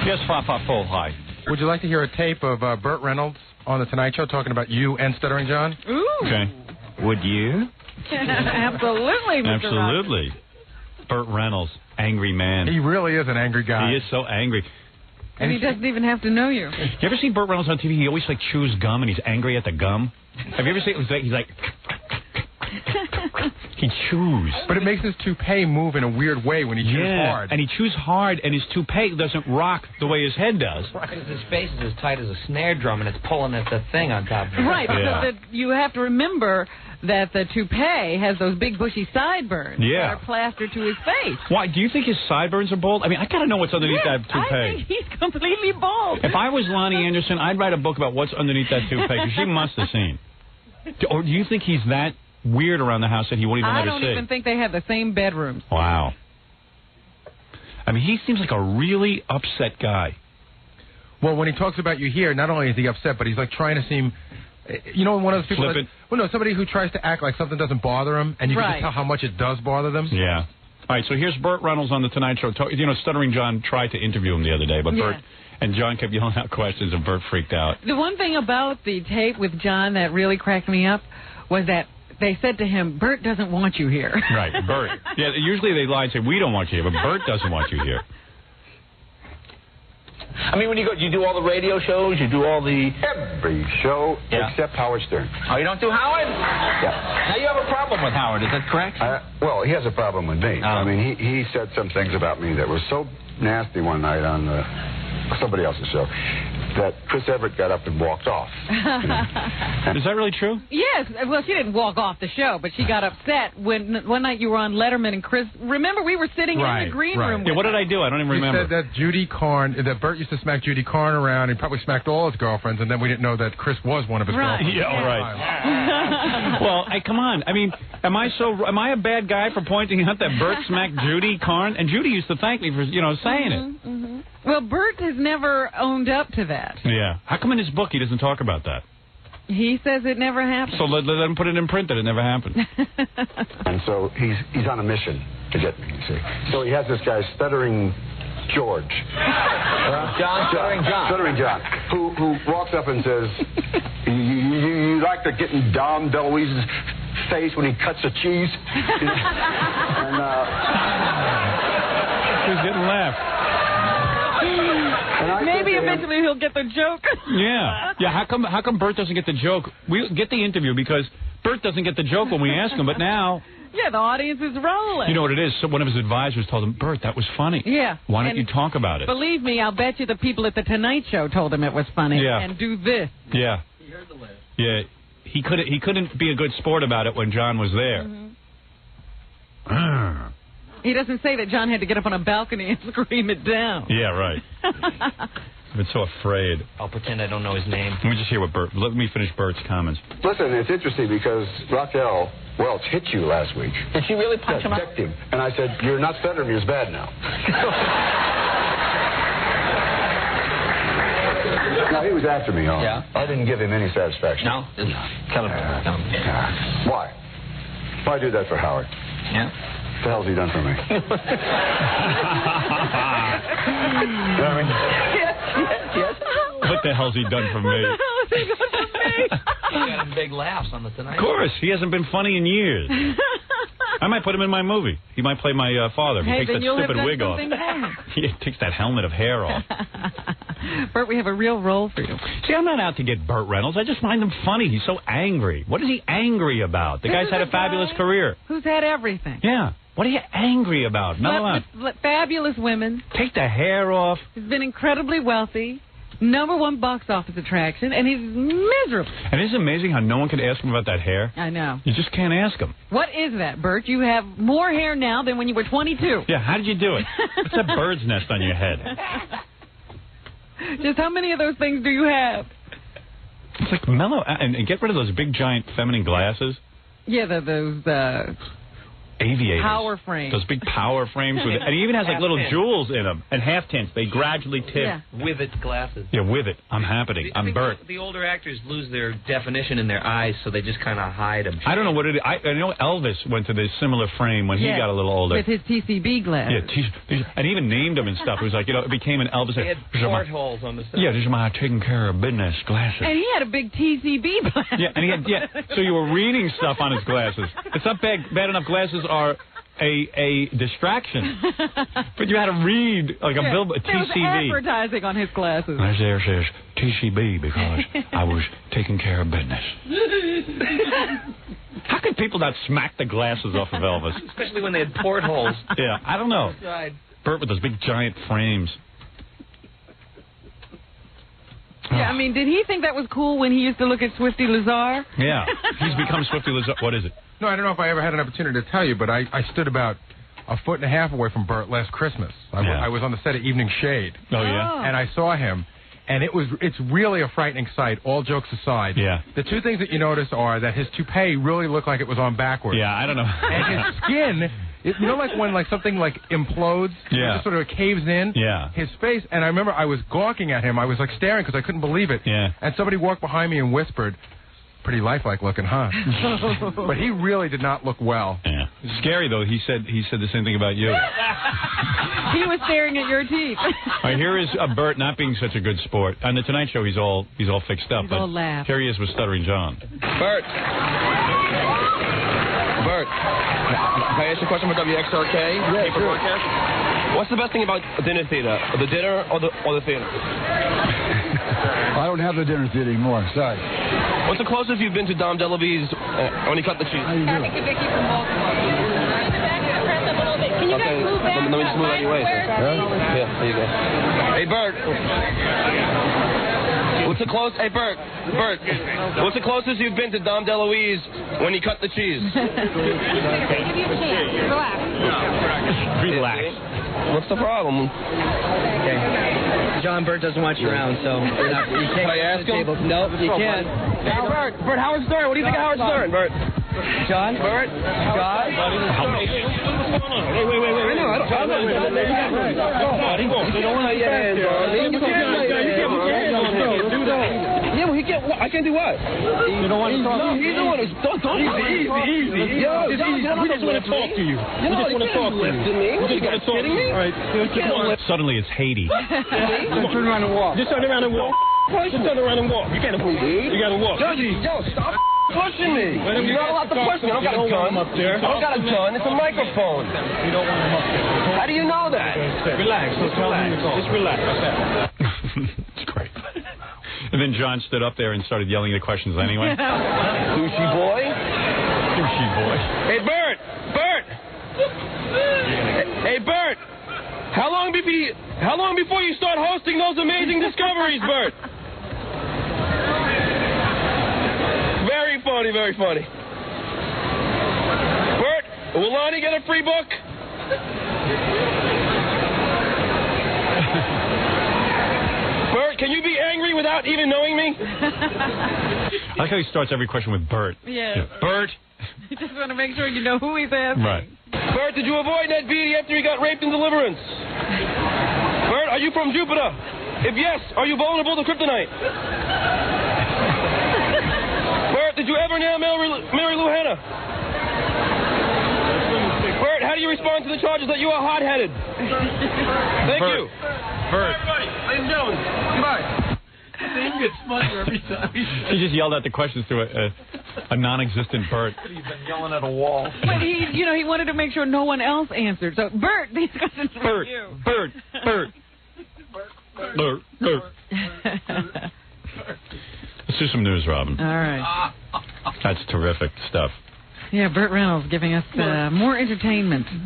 Yes, Fa Full. Hi. Would you like to hear a tape of Burt Reynolds on The Tonight Show talking about you and Stuttering John? Ooh. Okay. Would you? Absolutely, Mr. Absolutely. Burt Reynolds, angry man. He really is an angry guy. He is so angry. And he doesn't even have to know you. You ever seen Burt Reynolds on TV? He always like chews gum and he's angry at the gum. Have you ever seen it? He's like he chews. But it makes his toupee move in a weird way when he chews hard. And he chews hard and his toupee doesn't rock the way his head does. Because his face is as tight as a snare drum and it's pulling at the thing on top of it. Right, because you have to remember that the toupee has those big bushy sideburns that are plastered to his face. Why? Do you think his sideburns are bald? I mean, I got to know what's underneath that toupee. I think he's completely bald. If I was Lonnie Anderson, I'd write a book about what's underneath that toupee, because she must have seen. Or do you think he's that weird around the house that he won't even let her see? I don't even think they have the same bedrooms. Wow. I mean, he seems like a really upset guy. Well, when he talks about you here, not only is he upset, but he's like trying to seem... You know, one of those people... somebody who tries to act like something doesn't bother him, and you can just tell how much it does bother them. Yeah. All right, so here's Burt Reynolds on The Tonight Show. You know, Stuttering John tried to interview him the other day, but Burt and John kept yelling out questions, and Burt freaked out. The one thing about the tape with John that really cracked me up was that they said to him, Burt doesn't want you here. Right, Burt. Yeah, usually they lie and say, we don't want you here, but Burt doesn't want you here. I mean, when you do all the radio shows, you do all the... Every show except Howard Stern. Oh, you don't do Howard? Yeah. Now, you have a problem with Howard, is that correct? Well, he has a problem with me. I mean, he said some things about me that were so nasty one night on somebody else's show that Chris Everett got up and walked off. Is that really true? Yes. Well, she didn't walk off the show, but she got upset when one night you were on Letterman and Chris. Remember, we were sitting in the green room. Yeah, what did I do? I don't even remember. He said that Burt used to smack Judy Carn around. He probably smacked all his girlfriends, and then we didn't know that Chris was one of his girlfriends. Yeah, right. Well, hey, come on. I mean, am I a bad guy for pointing out that Burt smacked Judy Carn? And Judy used to thank me for, saying it. Mm-hmm. Well, Burt has never owned up to that. Yeah. How come in his book he doesn't talk about that? He says it never happened. So let him put it in print that it never happened. And so he's on a mission to get me, you see. So he has this guy, Stuttering George. Stuttering John, who walks up and says, you like to get in Dom DeLuise's face when he cuts the cheese? And, who's getting laughed? Maybe eventually he'll get the joke. Yeah. How come Burt doesn't get the joke? We get the interview because Burt doesn't get the joke when we ask him, but now... Yeah, the audience is rolling. You know what it is? So one of his advisors told him, Burt, that was funny. Yeah. Why don't you talk about it? Believe me, I'll bet you the people at The Tonight Show told him it was funny. Yeah. And do this. Yeah. He heard the list. Yeah. He couldn't be a good sport about it when John was there. Mm-hmm. He doesn't say that John had to get up on a balcony and scream it down. Yeah, right. I've been so afraid. I'll pretend I don't know his name. Let me just hear let me finish Burt's comments. Listen, it's interesting because Raquel Welch hit you last week. Did she really punch him out? Decked him. And I said, you're not stuttering, you're bad now. No, he was after me, Yeah. I didn't give him any satisfaction. No? Tell him. Why? Why do that for Howard? Yeah. What the hell's he done for me? You know what I mean? Yes. What the hell's he done for me? He got him big laughs on The Tonight Show. Of course. He hasn't been funny in years. I might put him in my movie. He might play my father. He takes that stupid wig off. He takes that helmet of hair off. Burt, we have a real role for you. See, I'm not out to get Burt Reynolds. I just find him funny. He's so angry. What is he angry about? The guy's had a fabulous career. Who's had everything. Yeah. What are you angry about? Not with fabulous women. Take the hair off. He's been incredibly wealthy. #1 box office attraction, and he's miserable. And isn't it amazing how no one can ask him about that hair? I know. You just can't ask him. What is that, Burt? You have more hair now than when you were 22. Yeah, how did you do it? What's that bird's nest on your head? Just how many of those things do you have? It's like mellow, and get rid of those big, giant feminine glasses. Yeah, those aviators. Power frames. Those big power frames. With it. And he even has like little jewels in them. And half tints. They gradually tip. Yeah. With its glasses. Yeah, with it. I'm happening. I'm Bert. The older actors lose their definition in their eyes, so they just kind of hide them. I don't know what it is. I know Elvis went to this similar frame when he got a little older. With his TCB glasses. Yeah, and he even named them and stuff. It was like, it became an Elvis. They had portholes on the side. Yeah, these are my taking care of business glasses. And he had a big TCB glass. Yeah, and he had, so you were reading stuff on his glasses. It's not bad enough glasses are a distraction. But you had to read like a billboard, There was TCB. advertising on his glasses. And there says TCB because I was taking care of business. How could people not smack the glasses off of Elvis? Especially when they had portholes. Yeah, I don't know. Bert with those big giant frames. Yeah, I mean, did he think that was cool when he used to look at Swifty Lazar? Yeah, he's become Swifty Lazar. What is it? No, I don't know if I ever had an opportunity to tell you, but I stood about a foot and a half away from Bert last Christmas. I was on the set of Evening Shade. Oh, yeah? And I saw him. And it's really a frightening sight, all jokes aside. Yeah. The two things that you notice are that his toupee really looked like it was on backwards. Yeah, I don't know. And his skin, you know, like when something like implodes, it just sort of caves in. Yeah. His face, and I remember I was gawking at him. I was like staring because I couldn't believe it. Yeah. And somebody walked behind me and whispered, "Pretty lifelike looking, huh?" But he really did not look well. Yeah. Scary though. He said the same thing about you. He was staring at your teeth. All right, here is Bert not being such a good sport. On the Tonight Show, he's all fixed up. He's all laugh. Here he is with Stuttering John. Bert. Bert. Can I ask you a question for WXRK? Yeah, sure. What's the best thing about dinner theater? The dinner or the theater? I don't have the dinner theater anymore. Sorry. What's the closest you've been to Dom DeLuise when he cut the cheese? How you doing? Can you guys move back? Let me just move out of your way. Yeah, there you go. Hey, Bert. What's the close? Hey, Bert. What's the closest you've been to Dom DeLuise when he cut the cheese? Relax. What's the problem? Okay. John, Bert doesn't want you around, so you can't. Can I ask him? No, you can't. Hey, Bert, Howard Stern. What do you think of Howard Stern, Bert? John? Bert? John? Wait. I know. I don't know. You don't want to get your hands on me. You can't lay your hands on me. Do that. Yeah, well, he can't. I can't do what? You don't want to talk to me? He's the one who's... Don't easy. Yo, we just want to talk to you. You know, you can't lift to me. What, you guys kidding me? All right. Suddenly it's Haiti. Turn around and walk. Just turn around and walk. Just turn around and walk. You can't afford it. You got to walk. Yo, stop pushing me. You're not allowed to push me. I don't got a gun. I don't got a gun. It's a microphone. You don't want him up there. How do you know that? Relax. Just relax. It's great. And then John stood up there and started yelling the questions anyway. Sushi boy. Hey, Bert. Hey, Bert. How long before you start hosting those amazing discoveries, Bert? Very funny. Bert, will Lonnie get a free book? Bert, can you be angry without even knowing me? I like how he starts every question with Bert. Yeah. Bert. You just want to make sure you know who he's asking. Right. Bert, did you avoid Ned Beatty after he got raped in Deliverance? Bert, are you from Jupiter? If yes, are you vulnerable to kryptonite? Bert, did you ever nail Mary Lou Hanna? Bert, how do you respond to the charges that you are hot-headed? Thank you. Bert. Everybody, ladies and gentlemen, goodbye. He gets smarter every time. He just yelled out the questions to a non-existent Bert. He's been yelling at a wall. But he wanted to make sure no one else answered. So, Bert, these questions are for you. Bert. Let's do some news, Robin. All right. That's terrific stuff. Yeah, Burt Reynolds giving us more entertainment.